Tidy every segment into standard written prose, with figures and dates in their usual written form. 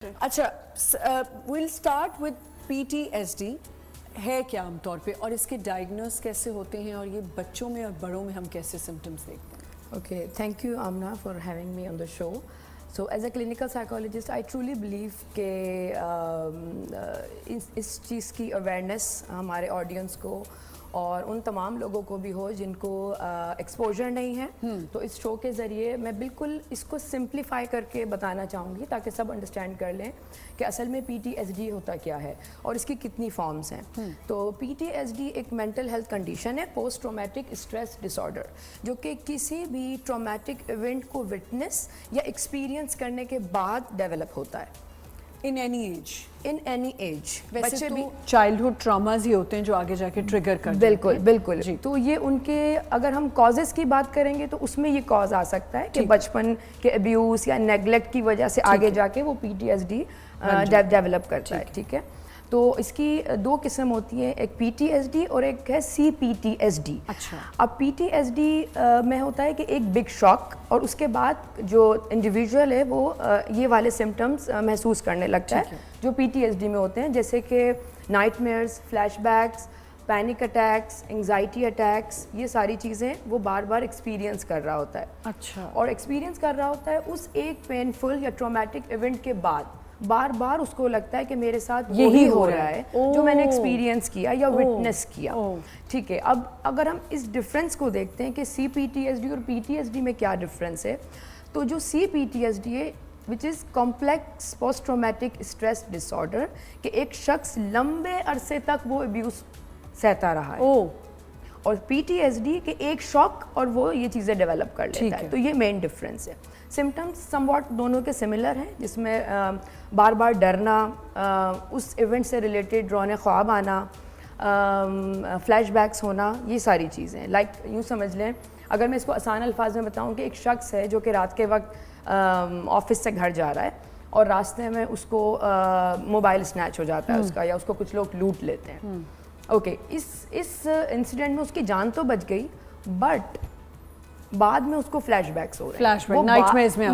اچھا well start with PTSD ہے کیا عام طور پہ اور اس کے ڈائگنوز کیسے ہوتے ہیں اور یہ بچوں میں اور بڑوں میں ہم کیسے سمٹمز دیکھتے ہیں؟ Okay, thank you Amna for having me on the show. So as a clinical psychologist, I truly believe کہ اس چیز کی اویئرنیس ہمارے آڈینس کو اور ان تمام لوگوں کو بھی ہو جن کو ایکسپوجر نہیں ہے. تو اس شو کے ذریعے میں بالکل اس کو سمپلیفائی کر کے بتانا چاہوں گی تاکہ سب انڈرسٹینڈ کر لیں کہ اصل میں PTSD ہوتا کیا ہے اور اس کی کتنی فارمز ہیں. تو PTSD ایک مینٹل ہیلتھ کنڈیشن ہے، پوسٹ ٹرامیٹک اسٹریس ڈس آرڈر، جو کہ کسی بھی ٹرامیٹک ایونٹ کو وٹنس یا ایکسپیرینس کرنے کے بعد ڈیولپ ہوتا ہے. ان اینی ایج بچے بھی چائلڈہڈ ٹراماز ہی ہوتے ہیں جو آگے جا کے ٹریگر کرتے ہیں. بالکل تو یہ ان کے اگر ہم کازز کی بات کریں گے تو اس میں یہ کاز آ سکتا ہے کہ بچپن کے ابیوز یا نیگلیکٹ کی وجہ سے آگے جا کے وہ PTSD ڈیولپ کرتا ہے. ٹھیک ہے، تو اس کی دو قسم ہوتی ہیں، ایک PTSD اور ایک ہے CPTSD. اچھا، اب PTSD میں ہوتا ہے کہ ایک بگ شاک اور اس کے بعد جو انڈیویژول ہے وہ یہ والے سمٹمز محسوس کرنے لگتا ہے جو PTSD میں ہوتے ہیں، جیسے کہ nightmares, flashbacks, panic attacks, anxiety attacks. یہ ساری چیزیں وہ بار بار ایکسپیرینس کر رہا ہوتا ہے. اچھا، اور ایکسپیرینس کر رہا ہوتا ہے اس ایک پینفل یا ٹرامیٹک ایونٹ کے بعد بار بار اس کو لگتا ہے کہ میرے ساتھ یہی ہو رہا ہے جو میں نے ایکسپیرینس کیا یا وٹنس کیا. ٹھیک ہے، اب اگر ہم اس ڈفرینس کو دیکھتے ہیں کہ CPTSD اور PTSD میں کیا ڈفرینس ہے، تو جو CPTSD ہے which is complex post traumatic stress disorder, کہ ایک شخص لمبے عرصے تک وہ ابیوز سہتا رہا ہے، اور PTSD کہ ایک شاک اور وہ یہ چیزیں ڈیولپ کر لیتا ہے. تو یہ مین ڈفرینس ہے. سمٹمس سم واٹ دونوں کے سملر ہیں، جس میں بار بار ڈرنا، اس ایونٹ سے ریلیٹڈ رونے خواب آنا، فلیش بیکس ہونا، یہ ساری چیزیں. لائک یوں سمجھ لیں، اگر میں اس کو آسان الفاظ میں بتاؤں کہ ایک شخص ہے جو کہ رات کے وقت آفس سے گھر جا رہا ہے اور راستے میں اس کو موبائل اسنیچ ہو جاتا ہے اس کا، یا اس کو کچھ لوگ لوٹ لیتے ہیں. اوکے، اس انسیڈنٹ میں اس کی جان تو بچ گئی، بٹ بعد میں اس کو فلیش بیکس ہو رہے ہیں، نائٹ میئرز میں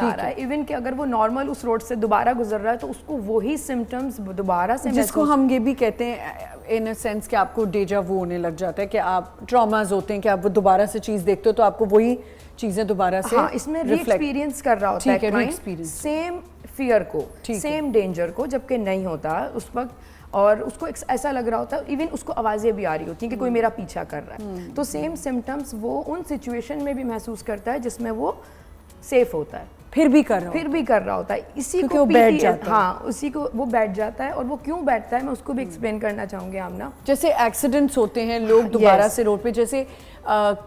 آ رہا ہے. ایون کہ اگر وہ نارمل اس روڈ سے دوبارہ گزر رہا ہے تو اس کو وہی سمٹمز دوبارہ سے، جس کو ہم یہ بھی کہتے ہیں ان اے سینس کہ آپ کو ڈیجا وو ہونے لگ جاتا ہے، کہ آپ ٹراماز ہوتے ہیں کہ آپ وہ دوبارہ سے چیز دیکھتے ہو تو آپ کو وہی چیزیں دوبارہ سے اس میں ری ایکسپیرینس کر رہا ہوتا ہے سیم فیئر کو، سیم ڈینجر کو، جبکہ نہیں ہوتا اس وقت. اور اس کو ایسا لگ رہا ہوتا ہے، ایون اس کو آوازیں بھی آ رہی ہوتی ہیں کہ کوئی میرا پیچھا کر رہا ہے. تو سیم سمٹمز وہ ان سچویشن میں بھی محسوس کرتا ہے جس میں وہ سیف ہوتا ہے، پھر بھی کر رہا ہوتا ہے. اسی کو بیٹھ جاتا ہے. ہاں، اسی کو وہ بیٹھ جاتا ہے. اور وہ کیوں بیٹھتا ہے میں اس کو بھی ایکسپلین کرنا چاہوں گی. آمنہ، جیسے ایکسیڈنٹس ہوتے ہیں، لوگ دوبارہ سے روڈ پہ، جیسے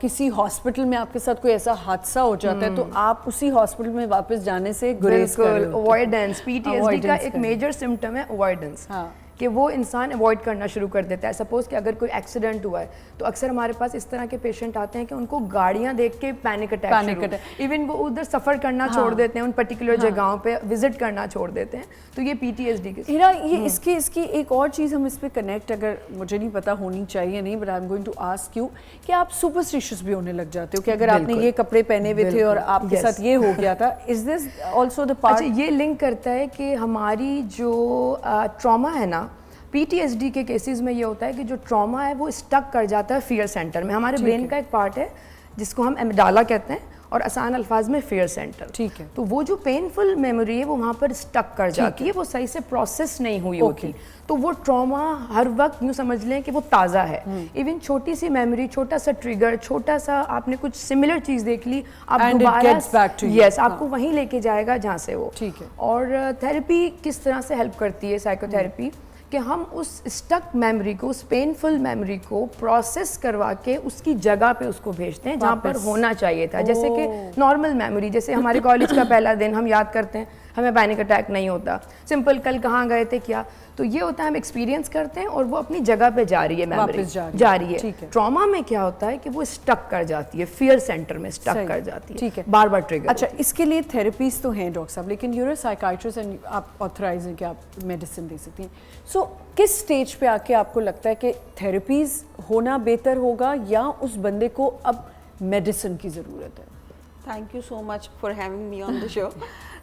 کسی ہاسپٹل میں آپ کے ساتھ کوئی ایسا حادثہ ہو جاتا ہے تو آپ اسی ہاسپٹل میں واپس جانے سے گریز کر رہے ہو. اوائڈنس PTSD کا ایک میجر سمٹم ہے اوائڈنس، کہ وہ انسان اوائڈ کرنا شروع کر دیتا ہے. سپوز کہ اگر کوئی ایکسیڈنٹ ہوا ہے تو اکثر ہمارے پاس اس طرح کے پیشنٹ آتے ہیں کہ ان کو گاڑیاں دیکھ کے پینک اٹیک، ایون وہ ادھر سفر کرنا چھوڑ دیتے ہیں، ان پرٹیکولر جگہوں پہ وزٹ کرنا چھوڑ دیتے ہیں. تو یہ PTSD کی یہ اس کی ایک اور چیز ہم اس پہ کنیکٹ، اگر مجھے نہیں پتا ہونی چاہیے نہیں، but I am going to ask you کہ آپ سپرسٹیشس بھی ہونے لگ جاتے ہو کہ اگر آپ نے یہ کپڑے پہنے ہوئے تھے اور آپ کے ساتھ یہ ہو گیا تھا. از دس آلسو دا پارٹ؟ یہ لنک کرتا ہے کہ ہماری جو ٹراما ہے نا، PTSD کے کیسز میں یہ ہوتا ہے کہ جو ٹراما ہے وہ اسٹک کر جاتا ہے فیئر سینٹر میں. ہمارے برین کا ایک پارٹ ہے جس کو ہم ایمیگڈالا کہتے ہیں، اور آسان الفاظ میں فیئر سینٹر. ٹھیک ہے، تو وہ جو پینفل میموری ہے وہ وہاں پر اسٹک کر جاتی ہے، وہ صحیح سے پروسیس نہیں ہوئی ہوتی. تو وہ ٹراما ہر وقت یوں سمجھ لیں کہ وہ تازہ ہے. ایون چھوٹی سی میموری، چھوٹا سا ٹریگر، چھوٹا سا آپ نے کچھ سملر چیز دیکھ لی، آپ دوبارہ آپ کو وہیں لے کے جائے گا جہاں سے وہ. ٹھیک ہے. اور تھیراپی کس طرح سے ہیلپ کرتی ہے، سائیکو تھیراپی، کہ ہم اس اسٹک میموری کو، اس پینفل میموری کو پروسیس کروا کے اس کی جگہ پہ اس کو بھیجتے ہیں جہاں پر ہونا چاہیے تھا. جیسے کہ نارمل میموری، جیسے ہمارے کالج کا پہلا دن ہم یاد کرتے ہیں، ہمیں پینک اٹیک نہیں ہوتا، سمپل کل کہاں گئے تھے کیا. تو یہ ہوتا ہے ہم ایکسپیرینس کرتے ہیں اور وہ اپنی جگہ پہ جا رہی ہے، میموری جا رہی ہے. ٹراما میں کیا ہوتا ہے کہ وہ اسٹک کر جاتی ہے، فیئر سینٹر میں اسٹک کر جاتی ہے. ٹھیک ہے، بار بار ٹریگر. اچھا، اس کے لیے تھیراپیز تو ہیں ڈاکٹر صاحب، لیکن یو آر سائیکائٹرسٹ اینڈ آپ آتھرائز ہیں کہ آپ میڈیسن دے سکتی ہیں. سو کس سٹیج پہ آ کے آپ کو لگتا ہے کہ تھیراپیز ہونا بہتر ہوگا یا اس بندے کو اب میڈیسن کی ضرورت ہے؟ Thank you so much for having me on the show.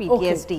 PTSD।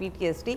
PTSD।